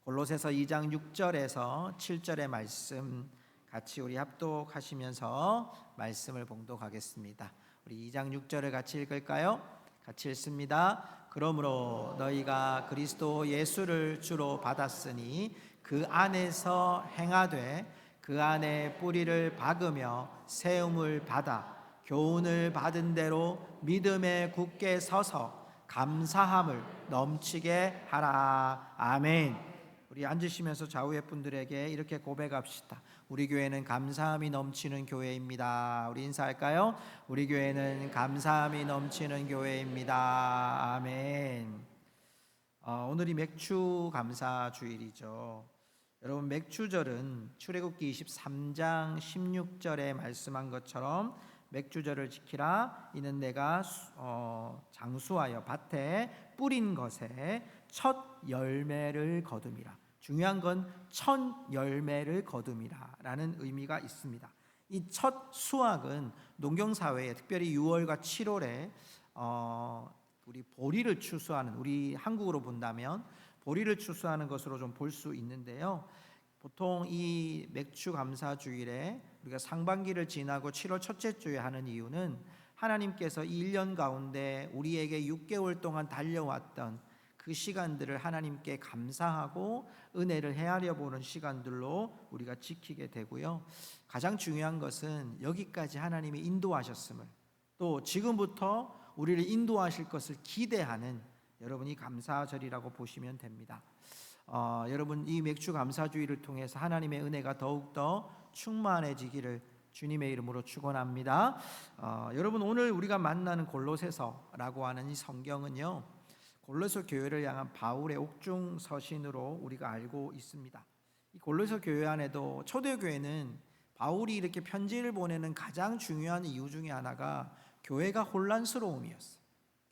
골로새서 2장 6절에서 7절의 말씀 같이 우리 합독하시면서 말씀을 봉독하겠습니다. 우리 2장 6절을 같이 읽을까요? 같이 읽습니다. 그러므로 너희가 그리스도 예수를 주로 받았으니 그 안에서 행하되 그 안에 뿌리를 박으며 세움을 받아 교훈을 받은 대로 믿음에 굳게 서서 감사함을 넘치게 하라. 아멘. 우리 앉으시면서 좌우의 분들에게 이렇게 고백합시다. 우리 교회는 감사함이 넘치는 교회입니다. 우리 인사할까요? 우리 교회는 감사함이 넘치는 교회입니다. 아멘. 오늘이 맥주 감사 주일이죠. 여러분, 맥주절은 출애굽기 23장 16절에 말씀한 것처럼 맥주절을 지키라. 이는 내가 장수하여 밭에 뿌린 것에 첫 열매를 거둠이라. 중요한 건 첫 열매를 거둠이라 라는 의미가 있습니다. 이 첫 수확은 농경사회에 특별히 6월과 7월에 우리 보리를 추수하는, 우리 한국으로 본다면 보리를 추수하는 것으로 좀 볼 수 있는데요. 보통 이 맥주 감사 주일에 우리가 상반기를 지나고 7월 첫째 주에 하는 이유는 하나님께서 이 1년 가운데 우리에게 6개월 동안 달려왔던 그 시간들을 하나님께 감사하고 은혜를 헤아려 보는 시간들로 우리가 지키게 되고요. 가장 중요한 것은 여기까지 하나님이 인도하셨음을, 또 지금부터 우리를 인도하실 것을 기대하는 여러분이 감사절이라고 보시면 됩니다. 여러분, 이 맥주 감사주의를 통해서 하나님의 은혜가 더욱더 충만해지기를 주님의 이름으로 축원합니다. 여러분, 오늘 우리가 만나는 골로새서라고 하는 이 성경은요, 골로새 교회를 향한 바울의 옥중 서신으로 우리가 알고 있습니다. 이 골로새 교회 안에도 초대교회는 바울이 이렇게 편지를 보내는 가장 중요한 이유 중에 하나가 교회가 혼란스러움이었어요.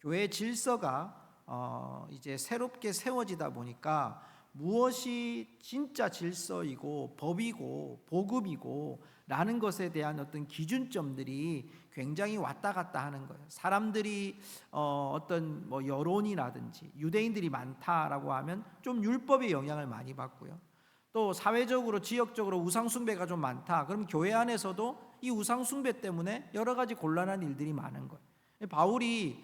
교회의 질서가 이제 새롭게 세워지다 보니까 무엇이 진짜 질서이고 법이고 복음이고 라는 것에 대한 어떤 기준점들이 굉장히 왔다 갔다 하는 거예요. 사람들이 어떤 여론이라든지 유대인들이 많다라고 하면 좀 율법의 영향을 많이 받고요. 또 사회적으로 지역적으로 우상숭배가 좀 많다. 그럼 교회 안에서도 이 우상숭배 때문에 여러 가지 곤란한 일들이 많은 거예요. 바울이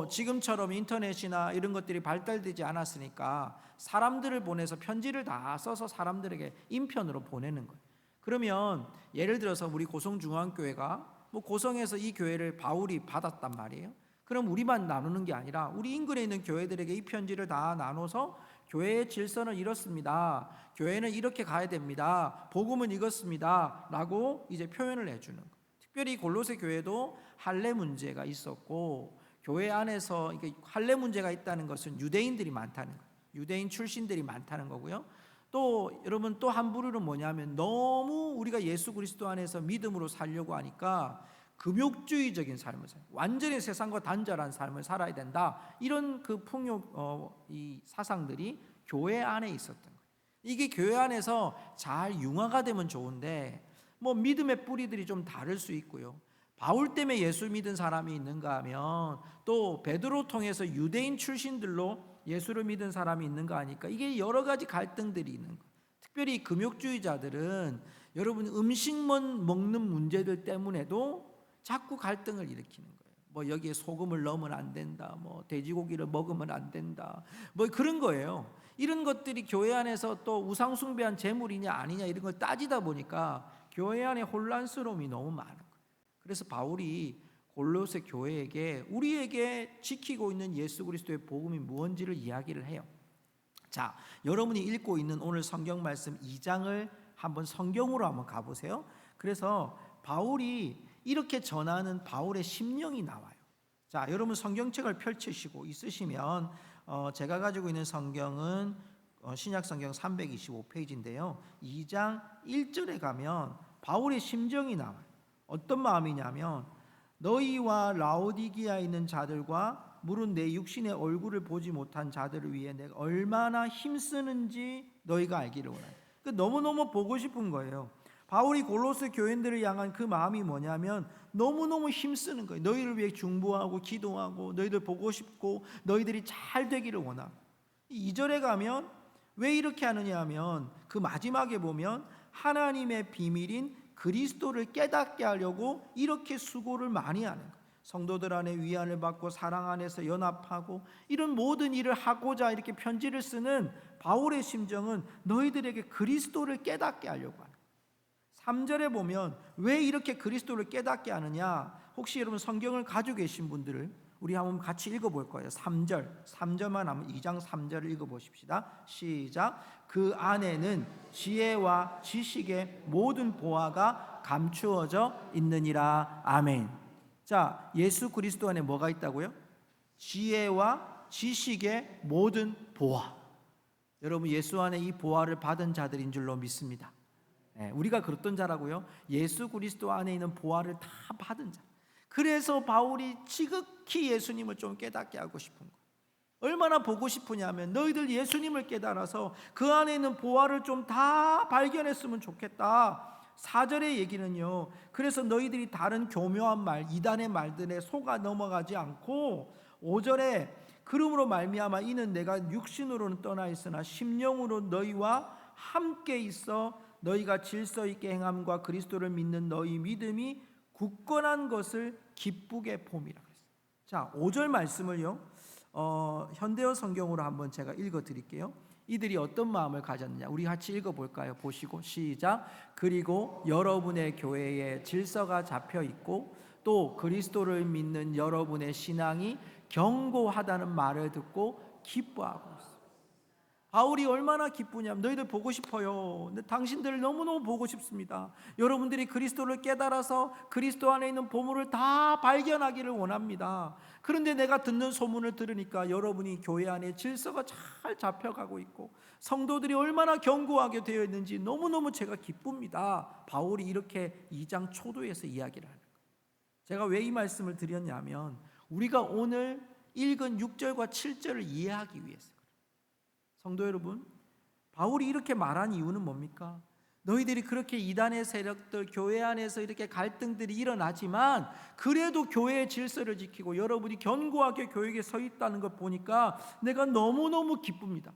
지금처럼 인터넷이나 이런 것들이 발달되지 않았으니까 사람들을 보내서 편지를 다 써서 사람들에게 인편으로 보내는 거예요. 그러면 예를 들어서 우리 고성중앙교회가 고성에서 이 교회를 바울이 받았단 말이에요. 그럼 우리만 나누는 게 아니라 우리 인근에 있는 교회들에게 이 편지를 다 나눠서 교회의 질서는 이렇습니다. 교회는 이렇게 가야 됩니다. 복음은 이것입니다. 라고 이제 표현을 해주는 거예요. 특별히 골로새 교회도 할례 문제가 있었고, 교회 안에서 이게 할례 문제가 있다는 것은 유대인들이 많다는 거예요. 유대인 출신들이 많다는 거고요. 또 여러분, 또 한 부류는 뭐냐면 너무 우리가 예수 그리스도 안에서 믿음으로 살려고 하니까 금욕주의적인 삶을 살아요. 완전히 세상과 단절한 삶을 살아야 된다. 이런 그 풍요 이 사상들이 교회 안에 있었던 거예요. 이게 교회 안에서 잘 융화가 되면 좋은데 믿음의 뿌리들이 좀 다를 수 있고요. 바울 때문에 예수 믿은 사람이 있는가 하면 또 베드로 통해서 유대인 출신들로 예수를 믿은 사람이 있는가 하니까 이게 여러 가지 갈등들이 있는 거예요. 특별히 금욕주의자들은 여러분 음식만 먹는 문제들 때문에도 자꾸 갈등을 일으키는 거예요. 여기에 소금을 넣으면 안 된다, 돼지고기를 먹으면 안 된다, 그런 거예요. 이런 것들이 교회 안에서 또 우상숭배한 제물이냐 아니냐 이런 걸 따지다 보니까 교회 안에 혼란스러움이 너무 많은 거예요. 그래서 바울이 골로새 교회에게 우리에게 지키고 있는 예수 그리스도의 복음이 무엇인지를 이야기를 해요. 자, 여러분이 읽고 있는 오늘 성경 말씀 2장을 한번 성경으로 한번 가보세요. 그래서 바울이 이렇게 전하는 바울의 심령이 나와요. 자, 여러분 성경책을 펼치시고 있으시면 제가 가지고 있는 성경은 신약 성경 325페이지인데요. 2장 1절에 가면 바울의 심정이 나와요. 어떤 마음이냐면 너희와 라오디기아에 있는 자들과 물은 내 육신의 얼굴을 보지 못한 자들을 위해 내가 얼마나 힘쓰는지 너희가 알기를 원하요. 너무너무 보고 싶은 거예요. 바울이 골로새 교인들을 향한 그 마음이 뭐냐면 너무너무 힘쓰는 거예요. 너희를 위해 중보하고 기도하고 너희들 보고 싶고 너희들이 잘 되기를 원하고. 2절에 가면 왜 이렇게 하느냐 하면 그 마지막에 보면 하나님의 비밀인 그리스도를 깨닫게 하려고 이렇게 수고를 많이 하는 거예요. 성도들 안에 위안을 받고 사랑 안에서 연합하고 이런 모든 일을 하고자 이렇게 편지를 쓰는 바울의 심정은 너희들에게 그리스도를 깨닫게 하려고 하는 거예요. 3절에 보면 왜 이렇게 그리스도를 깨닫게 하느냐, 혹시 여러분 성경을 가지고 계신 분들을 우리 한번 같이 읽어볼 거예요. 3절만 한번 2장 3절을 읽어보십시다. 시작. 그 안에는 지혜와 지식의 모든 보화가 감추어져 있느니라. 아멘. 자, 예수 그리스도 안에 뭐가 있다고요? 지혜와 지식의 모든 보화. 여러분 예수 안에 이 보화를 받은 자들인 줄로 믿습니다. 우리가 그랬던 자라고요. 예수 그리스도 안에 있는 보화를 다 받은 자. 그래서 바울이 지극히 예수님을 좀 깨닫게 하고 싶은 거예요. 얼마나 보고 싶으냐면 너희들 예수님을 깨달아서 그 안에 있는 보화를 좀 다 발견했으면 좋겠다. 4절의 얘기는요, 그래서 너희들이 다른 교묘한 말, 이단의 말들에 속아 넘어가지 않고 5절에 그러므로 말미암아 이는 내가 육신으로는 떠나 있으나 심령으로 너희와 함께 있어 너희가 질서 있게 행함과 그리스도를 믿는 너희 믿음이 굳건한 것을 기쁘게 봄이라고 했어요. 자, 5절 말씀을요, 현대어 성경으로 한번 제가 읽어 드릴게요. 이들이 어떤 마음을 가졌느냐, 우리 같이 읽어볼까요? 보시고 시작. 그리고 여러분의 교회에 질서가 잡혀 있고 또 그리스도를 믿는 여러분의 신앙이 견고하다는 말을 듣고 기뻐하고 있어요. 바울이 얼마나 기쁘냐면 너희들 보고 싶어요. 근데 당신들을 너무너무 보고 싶습니다. 여러분들이 그리스도를 깨달아서 그리스도 안에 있는 보물을 다 발견하기를 원합니다. 그런데 내가 듣는 소문을 들으니까 여러분이 교회 안에 질서가 잘 잡혀가고 있고 성도들이 얼마나 견고하게 되어 있는지 너무너무 제가 기쁩니다. 바울이 이렇게 2장 초도에서 이야기를 하는 거예요. 제가 왜 이 말씀을 드렸냐면 우리가 오늘 읽은 6절과 7절을 이해하기 위해서. 성도 여러분, 바울이 이렇게 말한 이유는 뭡니까? 너희들이 그렇게 이단의 세력들, 교회 안에서 이렇게 갈등들이 일어나지만 그래도 교회의 질서를 지키고 여러분이 견고하게 교회에 서 있다는 걸 보니까 내가 너무너무 기쁩니다.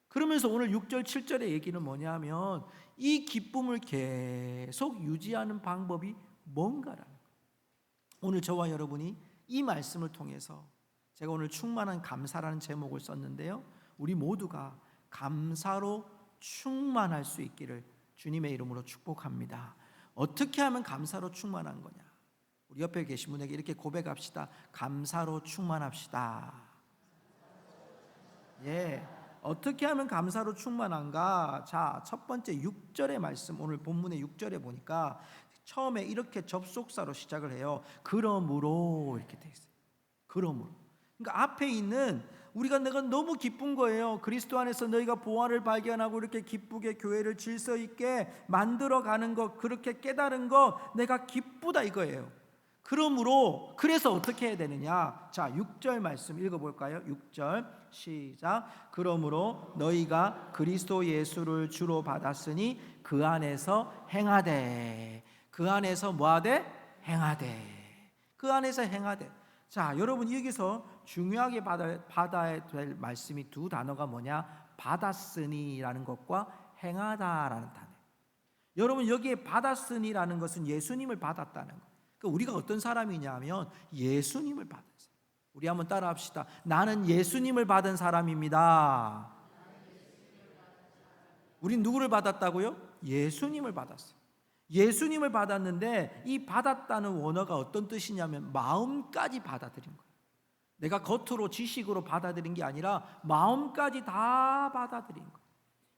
그러면서 오늘 6절 7절의 얘기는 뭐냐면 이 기쁨을 계속 유지하는 방법이 뭔가라는 거예요. 오늘 저와 여러분이 이 말씀을 통해서 제가 오늘 충만한 감사라는 제목을 썼는데요, 우리 모두가 감사로 충만할 수 있기를 주님의 이름으로 축복합니다. 어떻게 하면 감사로 충만한 거냐? 우리 옆에 계신 분에게 이렇게 고백합시다. 감사로 충만합시다. 예, 어떻게 하면 감사로 충만한가? 자, 첫 번째 6절의 말씀, 오늘 본문의 6절에 보니까 처음에 이렇게 접속사로 시작을 해요. 그러므로 이렇게 돼 있어요. 그러므로. 그러니까 앞에 있는 내가 너무 기쁜 거예요. 그리스도 안에서 너희가 보화를 발견하고 이렇게 기쁘게 교회를 질서 있게 만들어가는 것, 그렇게 깨달은 거 내가 기쁘다 이거예요. 그러므로 그래서 어떻게 해야 되느냐? 자, 6절 말씀 읽어볼까요? 6절 시작. 그러므로 너희가 그리스도 예수를 주로 받았으니 그 안에서 행하되. 그 안에서 뭐하되? 행하되. 그 안에서 행하되. 자, 여러분 여기서 중요하게 받아야 될 말씀이 두 단어가 뭐냐? 받았으니라는 것과 행하다라는 단어. 여러분 여기에 받았으니라는 것은 예수님을 받았다는 거. 그러니까 우리가 어떤 사람이냐면 예수님을 받은 사람. 우리 한번 따라합시다. 나는 예수님을 받은 사람입니다. 우린 누구를 받았다고요? 예수님을 받았어요. 예수님을 받았는데 이 받았다는 원어가 어떤 뜻이냐면 마음까지 받아들인 거예요. 내가 겉으로 지식으로 받아들인 게 아니라 마음까지 다 받아들인 거예요.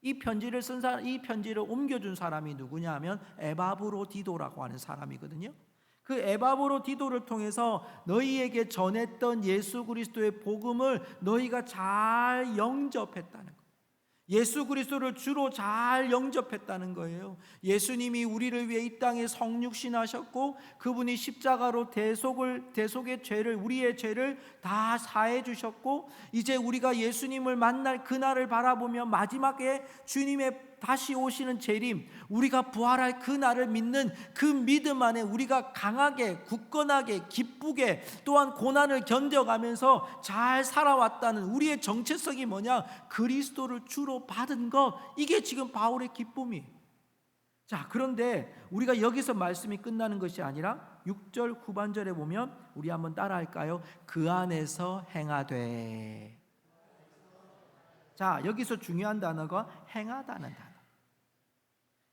이 편지를 쓴 사람, 이 편지를 옮겨준 사람이 누구냐면 에바브로디도라고 하는 사람이거든요. 그 에바브로디도를 통해서 너희에게 전했던 예수 그리스도의 복음을 너희가 잘 영접했다는 거예요. 예수 그리스도를 주로 잘 영접했다는 거예요. 예수님이 우리를 위해 이 땅에 성육신하셨고 그분이 십자가로 대속의 죄를, 우리의 죄를 다 사해 주셨고 이제 우리가 예수님을 만날 그날을 바라보며 마지막에 주님의 다시 오시는 재림, 우리가 부활할 그 날을 믿는 그 믿음 안에 우리가 강하게, 굳건하게, 기쁘게 또한 고난을 견뎌가면서 잘 살아왔다는 우리의 정체성이 뭐냐? 그리스도를 주로 주로 받은 것, 이게 지금 바울의 기쁨이에요. 자, 그런데 우리가 여기서 말씀이 끝나는 것이 아니라 6절 후반절에 보면 우리 한번 따라할까요? 그 안에서 행하되. 자, 여기서 중요한 단어가 행하다는 단어.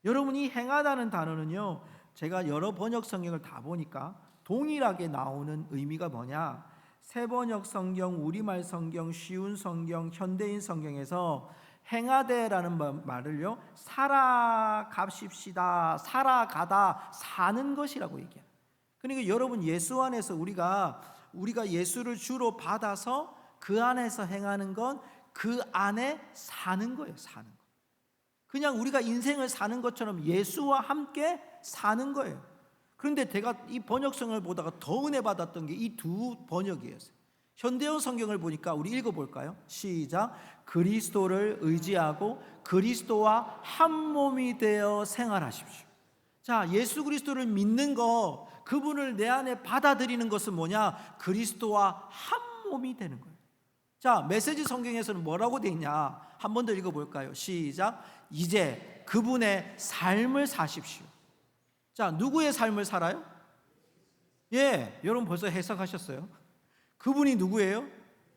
여러분이 행하다는 단어는요, 제가 여러 번역 성경을 다 보니까 동일하게 나오는 의미가 뭐냐? 세번역 성경, 우리말 성경, 쉬운 성경, 현대인 성경에서 행하되라는 말을요, 살아갑시다, 살아가다, 사는 것이라고 얘기해요. 그러니까 여러분, 예수 안에서 우리가 예수를 주로 받아서 그 안에서 행하는 건 그 안에 사는 거예요. 사는 거. 그냥 우리가 인생을 사는 것처럼 예수와 함께 사는 거예요. 그런데 제가 이 번역성을 보다가 더 은혜 받았던 게 이 두 번역이었어요. 현대어 성경을 보니까 우리 읽어볼까요? 시작. 그리스도를 의지하고 그리스도와 한 몸이 되어 생활하십시오. 자, 예수 그리스도를 믿는 거, 그분을 내 안에 받아들이는 것은 뭐냐? 그리스도와 한 몸이 되는 거예요. 자, 메시지 성경에서는 뭐라고 되어 있냐? 한 번 더 읽어볼까요? 시작. 이제 그분의 삶을 사십시오. 자, 누구의 삶을 살아요? 예, 여러분 벌써 해석하셨어요? 그분이 누구예요?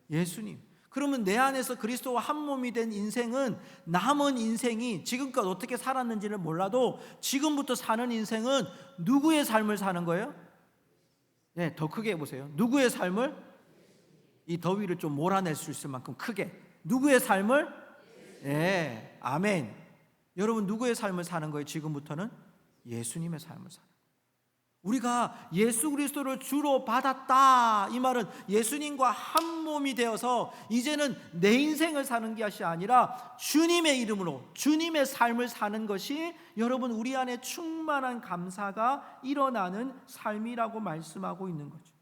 예수님. 그러면 내 안에서 그리스도와 한 몸이 된 인생은, 남은 인생이 지금껏 어떻게 살았는지를 몰라도 지금부터 사는 인생은 누구의 삶을 사는 거예요? 네, 더 크게 해보세요. 누구의 삶을? 이 더위를 좀 몰아낼 수 있을 만큼 크게. 누구의 삶을? 네, 아멘. 여러분, 누구의 삶을 사는 거예요? 지금부터는 예수님의 삶을 사는 거예요. 우리가 예수 그리스도를 주로 받았다, 이 말은 예수님과 한 몸이 되어서 이제는 내 인생을 사는 것이 아니라 주님의 이름으로 주님의 삶을 사는 것이 여러분 우리 안에 충만한 감사가 일어나는 삶이라고 말씀하고 있는 거죠.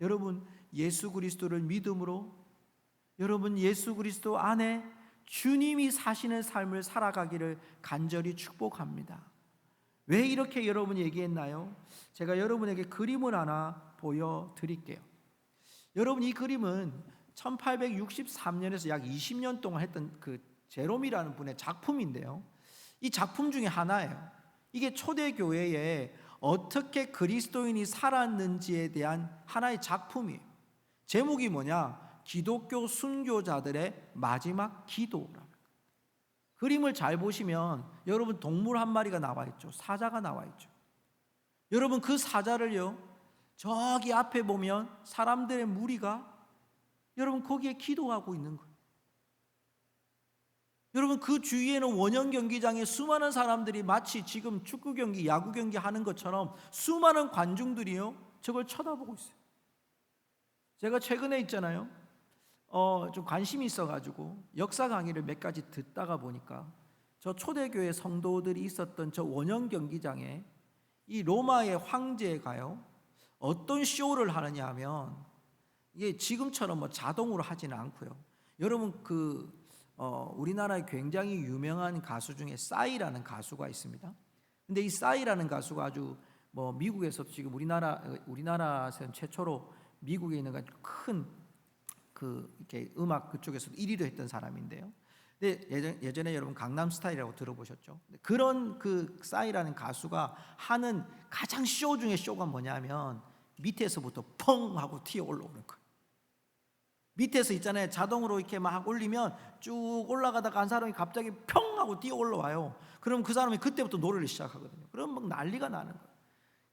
여러분, 예수 그리스도를 믿음으로 여러분 예수 그리스도 안에 주님이 사시는 삶을 살아가기를 간절히 축복합니다. 왜 이렇게 여러분이 얘기했나요? 제가 여러분에게 그림을 하나 보여드릴게요. 여러분, 이 그림은 1863년에서 약 20년 동안 했던 그 제롬이라는 분의 작품인데요, 이 작품 중에 하나예요. 이게 초대교회에 어떻게 그리스도인이 살았는지에 대한 하나의 작품이에요. 제목이 뭐냐? 기독교 순교자들의 마지막 기도라. 그림을 잘 보시면 여러분 동물 한 마리가 나와 있죠. 사자가 나와 있죠. 여러분, 그 사자를요, 저기 앞에 보면 사람들의 무리가 여러분 거기에 기도하고 있는 거예요. 여러분, 그 주위에는 원형 경기장에 수많은 사람들이 마치 지금 축구 경기, 야구 경기 하는 것처럼 수많은 관중들이요 저걸 쳐다보고 있어요. 제가 최근에 있잖아요, 좀 관심이 있어가지고 역사 강의를 몇 가지 듣다가 보니까 저 초대교회 성도들이 있었던 저 원형 경기장에 이 로마의 황제가요 어떤 쇼를 하느냐 하면, 이게 지금처럼 뭐 자동으로 하지는 않고요. 여러분, 우리나라에 굉장히 유명한 가수 중에 싸이라는 가수가 있습니다. 근데 이 싸이라는 가수가 아주 뭐 미국에서도 지금 우리나라에서는 최초로 미국에 있는 큰 이렇게 음악 그쪽에서도 1위도 했던 사람인데요. 근데 예전에 여러분 강남스타일이라고 들어보셨죠? 그런 싸이라는 가수가 하는 가장 쇼 중에 쇼가 뭐냐면 밑에서부터 펑 하고 튀어 올라오는 거예요. 밑에서 있잖아요, 자동으로 이렇게 막 올리면 쭉 올라가다가 한 사람이 갑자기 평 하고 뛰어 올라와요. 그럼 그 사람이 그때부터 노래를 시작하거든요. 그럼 막 난리가 나는 거예요.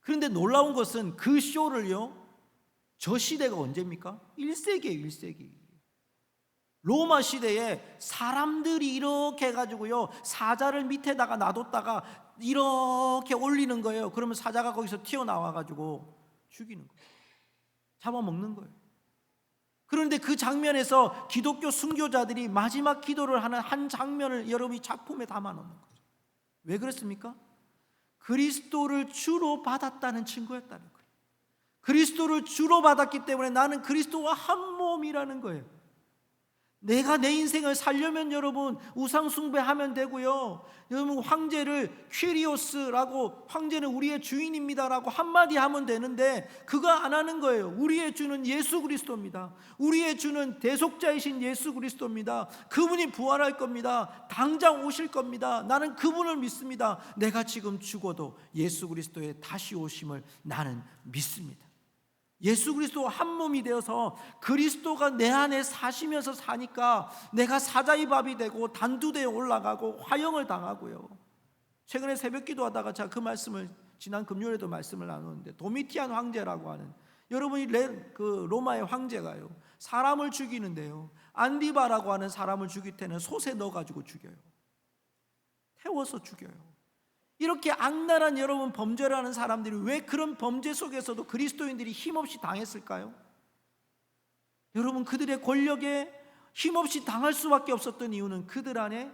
그런데 놀라운 것은 그 쇼를요, 저 시대가 언제입니까? 1세기예요, 1세기. 로마 시대에 사람들이 이렇게 해가지고요, 사자를 밑에다가 놔뒀다가 이렇게 올리는 거예요. 그러면 사자가 거기서 튀어나와가지고 죽이는 거예요. 잡아먹는 거예요. 그런데 그 장면에서 기독교 순교자들이 마지막 기도를 하는 한 장면을 여러분이 작품에 담아놓는 거죠. 왜 그렇습니까? 그리스도를 주로 받았다는 증거였다는 거예요. 그리스도를 주로 받았기 때문에 나는 그리스도와 한 몸이라는 거예요. 내가 내 인생을 살려면 여러분 우상 숭배하면 되고요. 여러분 황제를 퀴리오스라고, 황제는 우리의 주인입니다라고 한마디 하면 되는데 그거 안 하는 거예요. 우리의 주는 예수 그리스도입니다. 우리의 주는 대속자이신 예수 그리스도입니다. 그분이 부활할 겁니다. 당장 오실 겁니다. 나는 그분을 믿습니다. 내가 지금 죽어도 예수 그리스도의 다시 오심을 나는 믿습니다. 예수 그리스도와 한 몸이 되어서 그리스도가 내 안에 사시면서 사니까 내가 사자의 밥이 되고 단두대에 올라가고 화형을 당하고요. 최근에 새벽 기도하다가 제가 그 말씀을 지난 금요일에도 말씀을 나누는데, 도미티안 황제라고 하는, 여러분이 그 로마의 황제가요 사람을 죽이는데요, 안디바라고 하는 사람을 죽일 때는 솥에 넣어가지고 죽여요. 태워서 죽여요. 이렇게 악랄한 여러분 범죄를 하는 사람들이 왜 그런 범죄 속에서도 그리스도인들이 힘없이 당했을까요? 여러분, 그들의 권력에 힘없이 당할 수밖에 없었던 이유는 그들 안에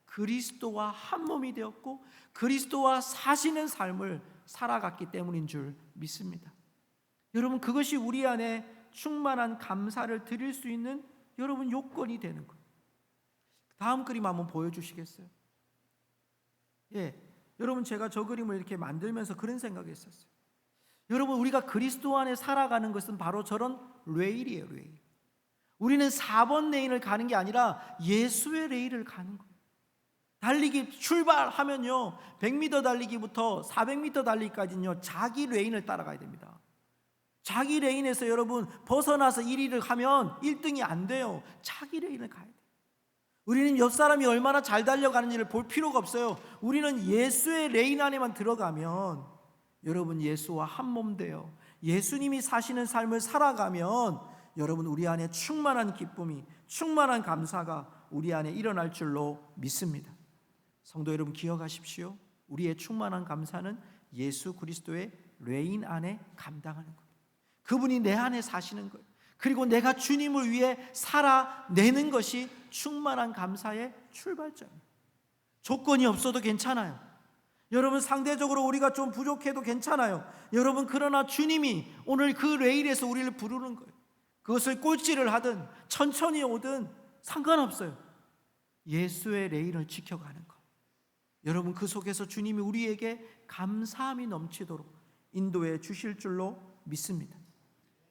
그리스도와 한 몸이 되었고 그리스도와 사시는 삶을 살아갔기 때문인 줄 믿습니다. 여러분, 그것이 우리 안에 충만한 감사를 드릴 수 있는 여러분 요건이 되는 거예요. 다음 그림 한번 보여주시겠어요? 예. 여러분, 제가 저 그림을 이렇게 만들면서 그런 생각이 있었어요. 여러분, 우리가 그리스도 안에 살아가는 것은 바로 저런 레일이에요. 레일. 우리는 4번 레인을 가는 게 아니라 예수의 레일을 가는 거예요. 달리기 출발하면요 100m 달리기부터 400m 달리기까지는요 자기 레인을 따라가야 됩니다. 자기 레인에서 여러분 벗어나서 1위를 하면 1등이 안 돼요. 자기 레인을 가야 돼요. 우리는 옆 사람이 얼마나 잘 달려가는지를 볼 필요가 없어요. 우리는 예수의 레인 안에만 들어가면 여러분 예수와 한 몸 돼요. 예수님이 사시는 삶을 살아가면 여러분 우리 안에 충만한 기쁨이, 충만한 감사가 우리 안에 일어날 줄로 믿습니다. 성도 여러분, 기억하십시오. 우리의 충만한 감사는 예수 그리스도의 레인 안에 감당하는 거예요. 그분이 내 안에 사시는 거예요. 그리고 내가 주님을 위해 살아내는 것이 충만한 감사의 출발점입니다. 조건이 없어도 괜찮아요. 여러분, 상대적으로 우리가 좀 부족해도 괜찮아요. 여러분, 그러나 주님이 오늘 그 레일에서 우리를 부르는 거예요. 그것을 꼴찌를 하든 천천히 오든 상관없어요. 예수의 레일을 지켜가는 것. 여러분, 그 속에서 주님이 우리에게 감사함이 넘치도록 인도해 주실 줄로 믿습니다.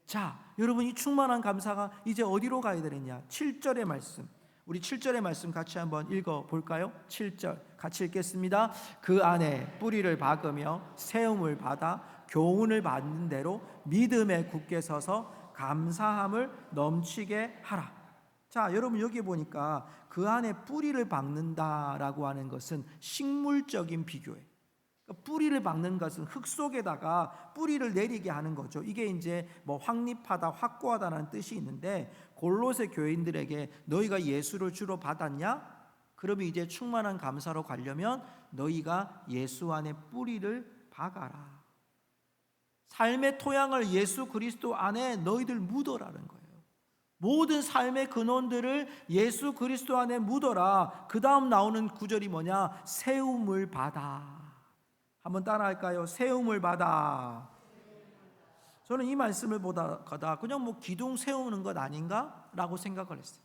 자, 여러분, 이 충만한 감사가 이제 어디로 가야 되느냐? 7절의 말씀, 우리 7절의 말씀 같이 한번 읽어볼까요? 7절 같이 읽겠습니다. 그 안에 뿌리를 박으며 세움을 받아 교훈을 받는 대로 믿음에 굳게 서서 감사함을 넘치게 하라. 자, 여러분, 여기 보니까 그 안에 뿌리를 박는다라고 하는 것은 식물적인 비교예요. 뿌리를 박는 것은 흙 속에다가 뿌리를 내리게 하는 거죠. 이게 이제 뭐 확립하다, 확고하다는 뜻이 있는데, 골로새 교인들에게 너희가 예수를 주로 받았냐? 그러면 이제 충만한 감사로 가려면 너희가 예수 안에 뿌리를 박아라. 삶의 토양을 예수 그리스도 안에 너희들 묻어라는 거예요. 모든 삶의 근원들을 예수 그리스도 안에 묻어라. 그 다음 나오는 구절이 뭐냐? 세움을 받아. 한번 따라할까요? 세움을 받아. 저는 이 말씀을 보다가 그냥 뭐 기둥 세우는 것 아닌가? 라고 생각을 했어요.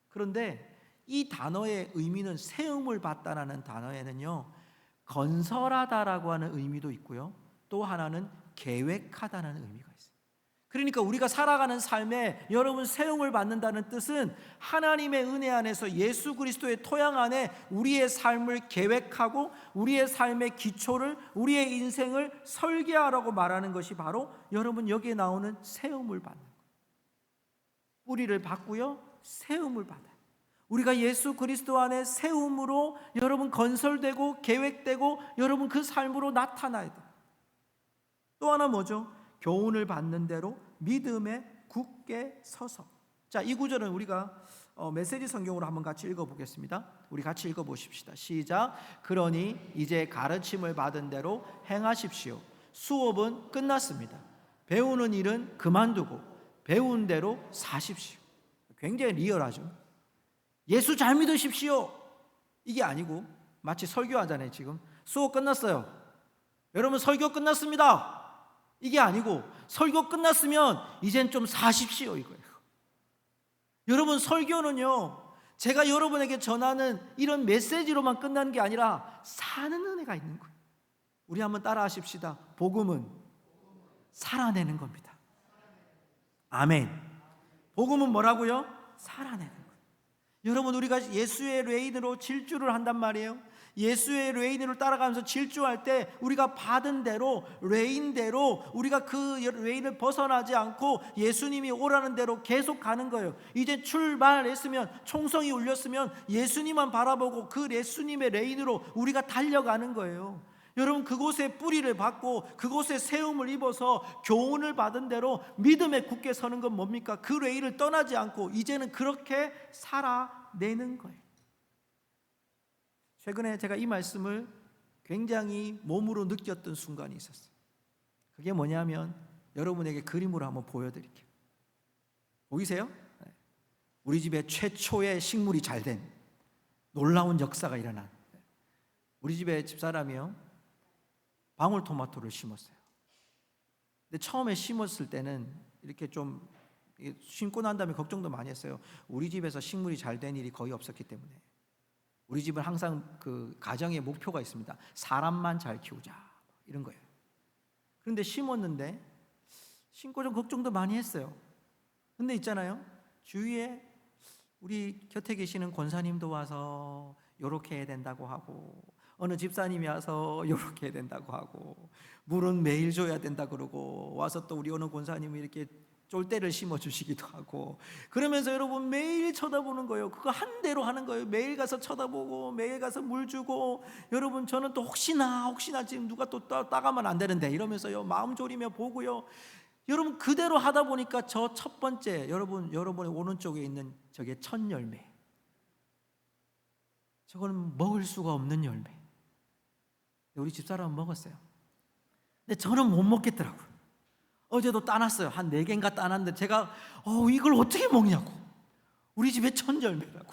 그런데 이 단어의 의미는, 세움을 받다라는 단어에는요 건설하다라고 하는 의미도 있고요, 또 하나는 계획하다는 의미가 있어요. 그러니까 우리가 살아가는 삶에 여러분 세움을 받는다는 뜻은 하나님의 은혜 안에서 예수 그리스도의 토양 안에 우리의 삶을 계획하고 우리의 삶의 기초를, 우리의 인생을 설계하라고 말하는 것이 바로 여러분 여기에 나오는 세움을 받는 거예요. 뿌리를 받고요, 세움을 받아요. 우리가 예수 그리스도 안에 세움으로 여러분 건설되고 계획되고 여러분 그 삶으로 나타나야 돼요. 또 하나 뭐죠? 교훈을 받는 대로 믿음에 굳게 서서. 자, 이 구절은 우리가 메시지 성경으로 한번 같이 읽어보겠습니다. 우리 같이 읽어보십시다. 시작. 그러니 이제 가르침을 받은 대로 행하십시오. 수업은 끝났습니다. 배우는 일은 그만두고 배운 대로 사십시오. 굉장히 리얼하죠. 예수 잘 믿으십시오. 이게 아니고 마치 설교하잖아요. 지금 수업 끝났어요. 여러분 설교 끝났습니다. 이게 아니고 설교 끝났으면 이젠 좀 사십시오 이거예요. 여러분, 설교는요, 제가 여러분에게 전하는 이런 메시지로만 끝나는 게 아니라 사는 은혜가 있는 거예요. 우리 한번 따라 하십시다. 복음은 살아내는 겁니다. 아멘. 복음은 뭐라고요? 살아내는 거예요. 여러분, 우리가 예수의 레인으로 질주를 한단 말이에요. 예수의 레인으로 따라가면서 질주할 때 우리가 받은 대로, 레인대로 우리가 그 레인을 벗어나지 않고 예수님이 오라는 대로 계속 가는 거예요. 이제 출발했으면, 총성이 울렸으면 예수님만 바라보고 그 예수님의 레인으로 우리가 달려가는 거예요. 여러분, 그곳에 뿌리를 받고 그곳에 세움을 입어서 교훈을 받은 대로 믿음에 굳게 서는 건 뭡니까? 그 레인을 떠나지 않고 이제는 그렇게 살아내는 거예요. 최근에 제가 이 말씀을 굉장히 몸으로 느꼈던 순간이 있었어요. 그게 뭐냐면 여러분에게 그림으로 한번 보여드릴게요. 보이세요? 우리 집에 최초의 식물이 잘된 놀라운 역사가 일어난, 우리 집에 집사람이요, 방울토마토를 심었어요. 근데 처음에 심었을 때는 이렇게 좀 심고 난 다음에 걱정도 많이 했어요. 우리 집에서 식물이 잘 된 일이 거의 없었기 때문에. 우리 집은 항상 그 가정의 목표가 있습니다. 사람만 잘 키우자, 이런 거예요. 그런데 심었는데 심고 좀 걱정도 많이 했어요. 근데 있잖아요, 주위에 우리 곁에 계시는 권사님도 와서 요렇게 해야 된다고 하고, 어느 집사님이 와서 요렇게 해야 된다고 하고, 물은 매일 줘야 된다 그러고, 와서 또 우리 어느 권사님이 이렇게 쫄대를 심어주시기도 하고, 그러면서 여러분 매일 쳐다보는 거예요. 그거 한 대로 하는 거예요. 매일 가서 쳐다보고 매일 가서 물 주고, 여러분 저는 또 혹시나 지금 누가 또 따가면 안 되는데 이러면서요 마음 졸이며 보고요. 여러분 그대로 하다 보니까 저 첫 번째, 여러분의 오른쪽에 있는 저게 첫 열매, 저거는 먹을 수가 없는 열매. 우리 집사람은 먹었어요. 근데 저는 못 먹겠더라고요. 어제도 따놨어요. 한 4개인가 따놨는데 제가 이걸 어떻게 먹냐고. 우리 집에 첫 열매라고.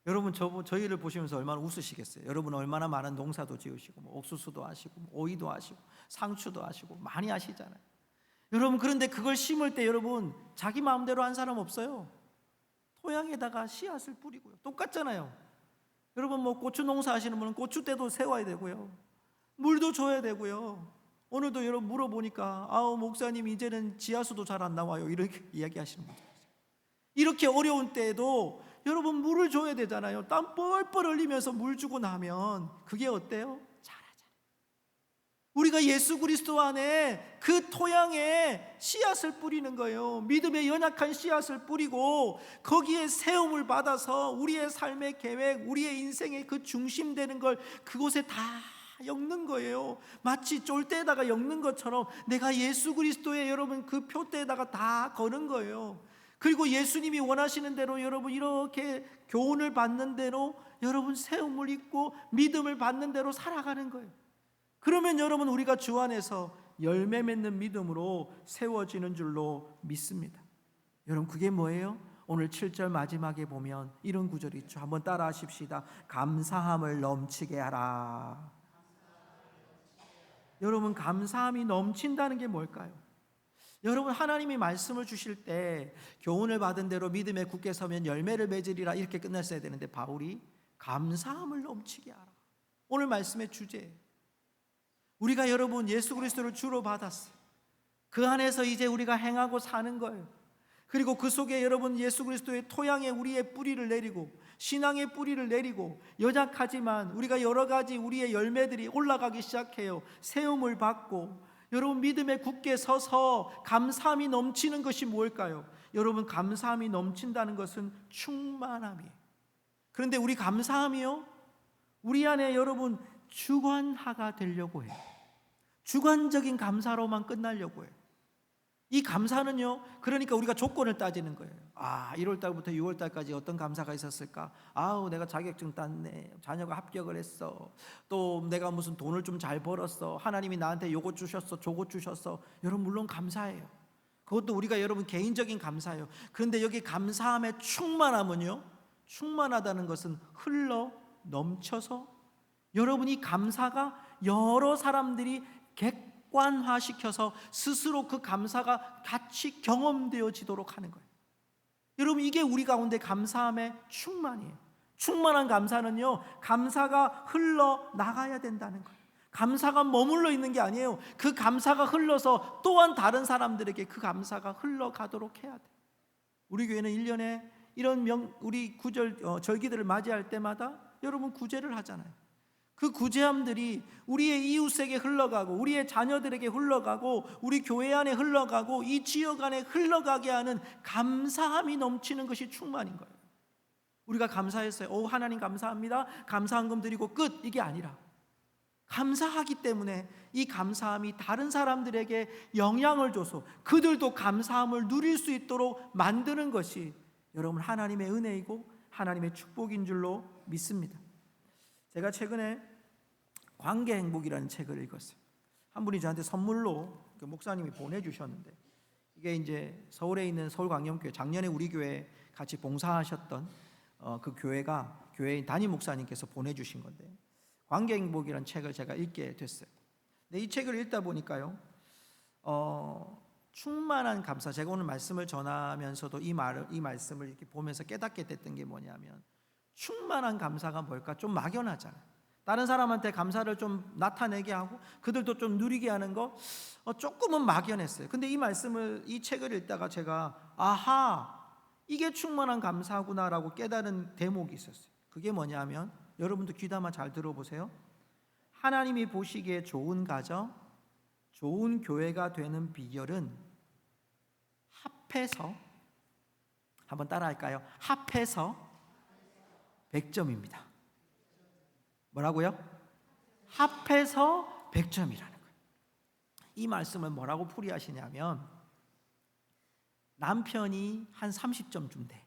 여러분 저희를 보시면서 얼마나 웃으시겠어요. 여러분 얼마나 많은 농사도 지으시고 옥수수도 하시고 오이도 하시고 상추도 하시고 많이 하시잖아요. 여러분 그런데 그걸 심을 때 여러분 자기 마음대로 한 사람 없어요. 토양에다가 씨앗을 뿌리고요. 똑같잖아요. 여러분 고추 농사 하시는 분은 고추대도 세워야 되고요. 물도 줘야 되고요. 오늘도 여러분 물어보니까 목사님 이제는 지하수도 잘 안 나와요, 이렇게 이야기하시는 분들. 이렇게 어려운 때에도 여러분 물을 줘야 되잖아요. 땀 뻘뻘 흘리면서 물 주고 나면 그게 어때요? 자라잖아요. 우리가 예수 그리스도 안에 그 토양에 씨앗을 뿌리는 거예요. 믿음의 연약한 씨앗을 뿌리고 거기에 세움을 받아서 우리의 삶의 계획, 우리의 인생의 그 중심 되는 걸 그곳에 다 엮는 거예요. 마치 쫄대에다가 엮는 것처럼 내가 예수 그리스도의 여러분 그 표대에다가 다 거는 거예요. 그리고 예수님이 원하시는 대로 여러분 이렇게 교훈을 받는 대로 여러분 세움을 입고 믿음을 받는 대로 살아가는 거예요. 그러면 여러분 우리가 주 안에서 열매 맺는 믿음으로 세워지는 줄로 믿습니다. 여러분 그게 뭐예요? 오늘 7절 마지막에 보면 이런 구절이 있죠. 한번 따라 하십시다. 감사함을 넘치게 하라. 여러분 감사함이 넘친다는 게 뭘까요? 여러분 하나님이 말씀을 주실 때 교훈을 받은 대로 믿음에 굳게 서면 열매를 맺으리라 이렇게 끝났어야 되는데 바울이 감사함을 넘치게 하라. 오늘 말씀의 주제예요. 우리가 여러분 예수 그리스도를 주로 받았어요. 그 안에서 이제 우리가 행하고 사는 거예요. 그리고 그 속에 여러분 예수 그리스도의 토양에 우리의 뿌리를 내리고 신앙의 뿌리를 내리고 연약하지만 우리가 여러 가지 우리의 열매들이 올라가기 시작해요. 세움을 받고 여러분 믿음에 굳게 서서 감사함이 넘치는 것이 뭘까요? 여러분 감사함이 넘친다는 것은 충만함이에요. 그런데 우리 감사함이요, 우리 안에 여러분 주관화가 되려고 해요. 주관적인 감사로만 끝나려고 해요. 이 감사는요, 그러니까 우리가 조건을 따지는 거예요. 1월달부터 6월달까지 어떤 감사가 있었을까? 내가 자격증 땄네. 자녀가 합격을 했어. 또 내가 무슨 돈을 좀 잘 벌었어. 하나님이 나한테 요거 주셨어, 저거 주셨어. 여러분 물론 감사해요. 그것도 우리가 여러분 개인적인 감사예요. 그런데 여기 감사함의 충만함은요, 충만하다는 것은 흘러 넘쳐서 여러분 이 감사가 여러 사람들이 객관화시켜서 스스로 그 감사가 같이 경험되어지도록 하는 거예요. 여러분, 이게 우리 가운데 감사함의 충만이에요. 충만한 감사는요, 감사가 흘러나가야 된다는 거예요. 감사가 머물러 있는 게 아니에요. 그 감사가 흘러서 또한 다른 사람들에게 그 감사가 흘러가도록 해야 돼요. 우리 교회는 1년에 이런 우리 구절 절기들을 맞이할 때마다 여러분 구제를 하잖아요. 그 구제함들이 우리의 이웃에게 흘러가고 우리의 자녀들에게 흘러가고 우리 교회 안에 흘러가고 이 지역 안에 흘러가게 하는 감사함이 넘치는 것이 충만인 거예요. 우리가 감사했어요. 오, 하나님 감사합니다. 감사한금 드리고 끝, 이게 아니라 감사하기 때문에 이 감사함이 다른 사람들에게 영향을 줘서 그들도 감사함을 누릴 수 있도록 만드는 것이 여러분 하나님의 은혜이고 하나님의 축복인 줄로 믿습니다. 제가 최근에 관계행복이라는 책을 읽었어요. 한 분이 저한테 선물로 목사님이 보내주셨는데, 이게 이제 서울에 있는 서울광염교회, 작년에 우리 교회 같이 봉사하셨던 그 교회인 담임 목사님께서 보내주신 건데, 관계행복이라는 책을 제가 읽게 됐어요. 근데 이 책을 읽다 보니까요, 충만한 감사, 제가 오늘 말씀을 전하면서도 이 말씀을 이렇게 보면서 깨닫게 됐던 게 뭐냐면, 충만한 감사가 뭘까? 좀 막연하잖아요. 다른 사람한테 감사를 좀 나타내게 하고 그들도 좀 누리게 하는 거 조금은 막연했어요. 근데 이 책을 읽다가 제가 아하, 이게 충만한 감사구나라고 깨달은 대목이 있었어요. 그게 뭐냐면, 여러분도 귀담아 잘 들어보세요. 하나님이 보시기에 좋은 가정, 좋은 교회가 되는 비결은 합해서, 한번 따라할까요? 합해서 100점입니다. 뭐라고요? 합해서 100점이라는 거예요. 이 말씀을 뭐라고 풀이하시냐면, 남편이 한 30점 준대.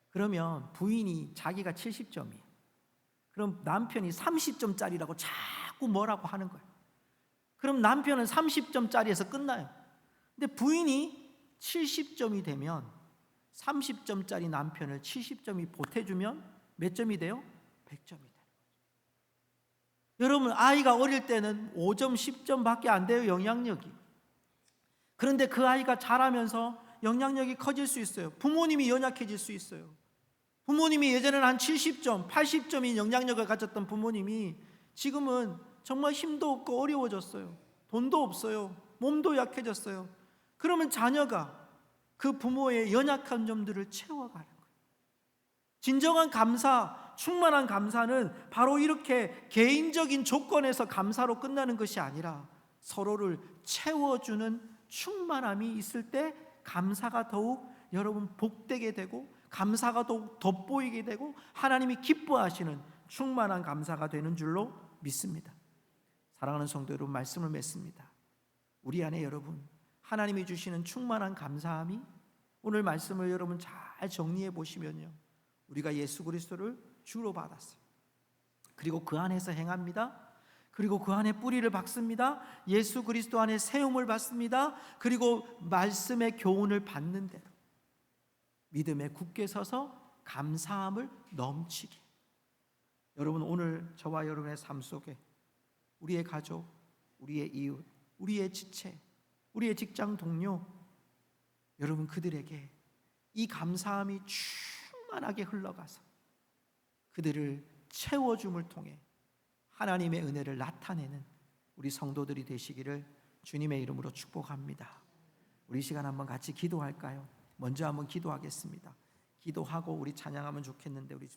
그러면 부인이 자기가 70점이에요. 그럼 남편이 30점짜리라고 자꾸 뭐라고 하는 거예요. 그럼 남편은 30점짜리에서 끝나요. 근데 부인이 70점이 되면 30점짜리 남편을 70점이 보태주면 몇 점이 돼요? 100점이 되는 거죠. 여러분, 아이가 어릴 때는 5점, 10점밖에 안 돼요, 영향력이. 그런데 그 아이가 자라면서 영향력이 커질 수 있어요. 부모님이 연약해질 수 있어요. 부모님이 예전에는 한 70점, 80점인 영향력을 가졌던 부모님이 지금은 정말 힘도 없고 어려워졌어요. 돈도 없어요. 몸도 약해졌어요. 그러면 자녀가 그 부모의 연약한 점들을 채워가는 거예요. 진정한 감사, 충만한 감사는 바로 이렇게 개인적인 조건에서 감사로 끝나는 것이 아니라 서로를 채워주는 충만함이 있을 때 감사가 더욱 여러분 복되게 되고, 감사가 더욱 돋보이게 되고, 하나님이 기뻐하시는 충만한 감사가 되는 줄로 믿습니다. 사랑하는 성도 여러분, 말씀을 맺습니다. 우리 안에 여러분 하나님이 주시는 충만한 감사함이, 오늘 말씀을 여러분 잘 정리해 보시면요, 우리가 예수 그리스도를 주로 받았어요. 그리고 그 안에서 행합니다. 그리고 그 안에 뿌리를 박습니다. 예수 그리스도 안에 세움을 받습니다. 그리고 말씀의 교훈을 받는 대로 믿음에 굳게 서서 감사함을 넘치게. 여러분, 오늘 저와 여러분의 삶 속에 우리의 가족, 우리의 이웃, 우리의 지체, 우리의 직장 동료, 여러분 그들에게 이 감사함이 충만하게 흘러가서 그들을 채워줌을 통해 하나님의 은혜를 나타내는 우리 성도들이 되시기를 주님의 이름으로 축복합니다. 우리 시간 한번 같이 기도할까요? 먼저 한번 기도하겠습니다. 기도하고 우리 찬양하면 좋겠는데, 우리